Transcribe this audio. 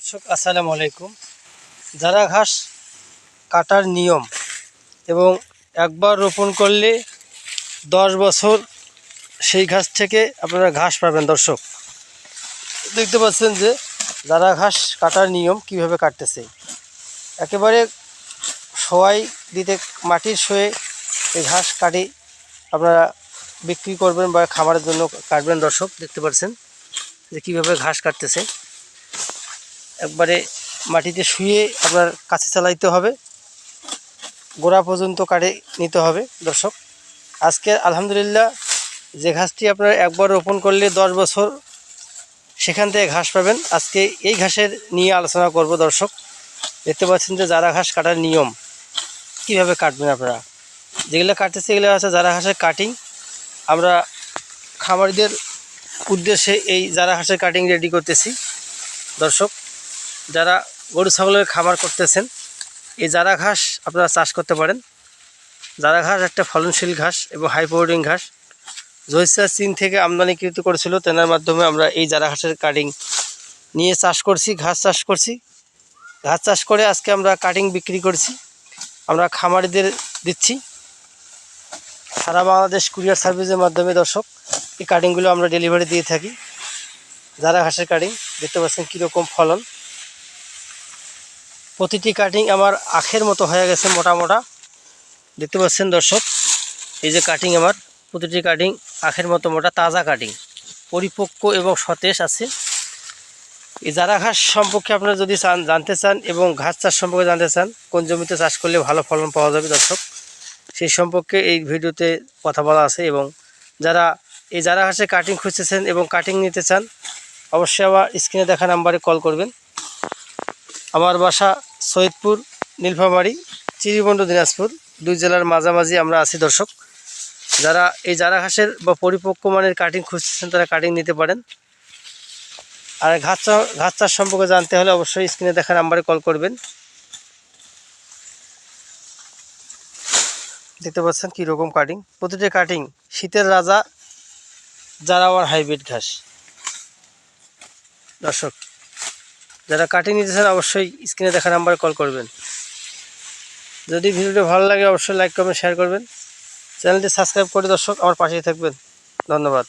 দর্শক আসসালামু আলাইকুম। যারা ঘাস কাটার নিয়ম এবং একবার রোপণ করলে 10 বছর সেই ঘাস থেকে আপনারা ঘাস পাবেন। দর্শক দেখতে পাচ্ছেন যে যারা ঘাস কাটার নিয়ম কিভাবে কাটতেছে, একেবারে সবাই দিতে মাটির সয়ে এই ঘাস কাটি আপনারা বিক্রি করবেন বা খাবারের জন্য কাটবেন। দর্শক দেখতে পাচ্ছেন যে কীভাবে ঘাস কাটতেছে, একবারে মাটিতে শুয়ে আপনার কাছে চালাইতে হবে, গোড়া পর্যন্ত কাটে নিতে হবে। দর্শক আজকে আলহামদুলিল্লাহ যে ঘাসটি আপনার একবার রোপণ করলে 10 বছর সেখান থেকে ঘাস পাবেন, আজকে এই ঘাসের নিয়ে আলোচনা করব। দর্শক দেখতে পাচ্ছেন যে যারা ঘাস কাটার নিয়ম কিভাবে কাটবেন আপনারা। যেগুলো কাটতেছে এগুলো আছে যারা ঘাসের কাটিং। আমরা খামারিদের উদ্দেশ্যে এই যারা ঘাসের কাটিং রেডি করতেছি। দর্শক যারা গরু ছাগলের খামার করতেছেন এই যারা ঘাস আপনারা চাষ করতে পারেন। যারা ঘাস একটা ফলনশীল ঘাস এবং হাই প্রোটিন ঘাস। জয়সা চীন থেকে আমদানিকৃত করেছিল, তেনার মাধ্যমে আমরা এই যারা ঘাসের কাটিং নিয়ে চাষ করছি, ঘাস চাষ করছি। ঘাস চাষ করে আজকে আমরা কাটিং বিক্রি করছি, আমরা খামারিদের দিচ্ছি সারা বাংলাদেশ কুরিয়ার সার্ভিসের মাধ্যমে। দর্শক এই কাটিংগুলো আমরা ডেলিভারি দিয়ে থাকি। যারা ঘাসের কাটিং দেখতে পাচ্ছেন কীরকম ফলন, প্রতিটি কাটিং আমার আখের মতো হয়ে গেছে, মোটা মোটা দেখতে পাচ্ছেন। দর্শক এই যে কাটিং আমার প্রতিটি কাটিং আখের মতো মোটা, তাজা কাটিং, পরিপক্ক এবং সতেজ আছে। এই যারা ঘাস সম্পর্কে আপনারা যদি জানতে চান এবং ঘাস চাষ সম্পর্কে জানতে চান, কোন জমিতে চাষ করলে ভালো ফলন পাওয়া যাবে দর্শক, সেই সম্পর্কে এই ভিডিওতে কথা বলা আছে। এবং যারা এই যারা ঘাসে কাটিং খুঁজতেছেন এবং কাটিং নিতে চান অবশ্যই আমার স্ক্রিনে দেখা নাম্বারে কল করবেন। আমার বাসা সৈয়দপুর, নীলফামারী, চিরিবন্ড, দিনাজপুর, দুই জেলার মাঝামাঝি আমরা আছি। দর্শক যারা এই যারা ঘাসের বা পরিপক্ক মানের কাটিং খুঁজতেছেন তারা কাটিং নিতে পারেন। আর ঘাস চাষ সম্পর্কে জানতে হলে অবশ্যই স্ক্রিনে দেখা নাম্বারে কল করবেন। দেখতে পাচ্ছেন কীরকম কাটিং, প্রতিটি কাটিং শীতের রাজা জারাওয়ার হাইব্রিড ঘাস। দর্শক যারা কাটিং নিতে চান অবশ্যই স্ক্রিনে দেখা নাম্বারে কল করবেন। যদি ভিডিওটি ভালো লাগে অবশ্যই লাইক করবেন, শেয়ার করবেন, চ্যানেলটি সাবস্ক্রাইব করে দর্শক আমার পাশেই থাকবেন। ধন্যবাদ।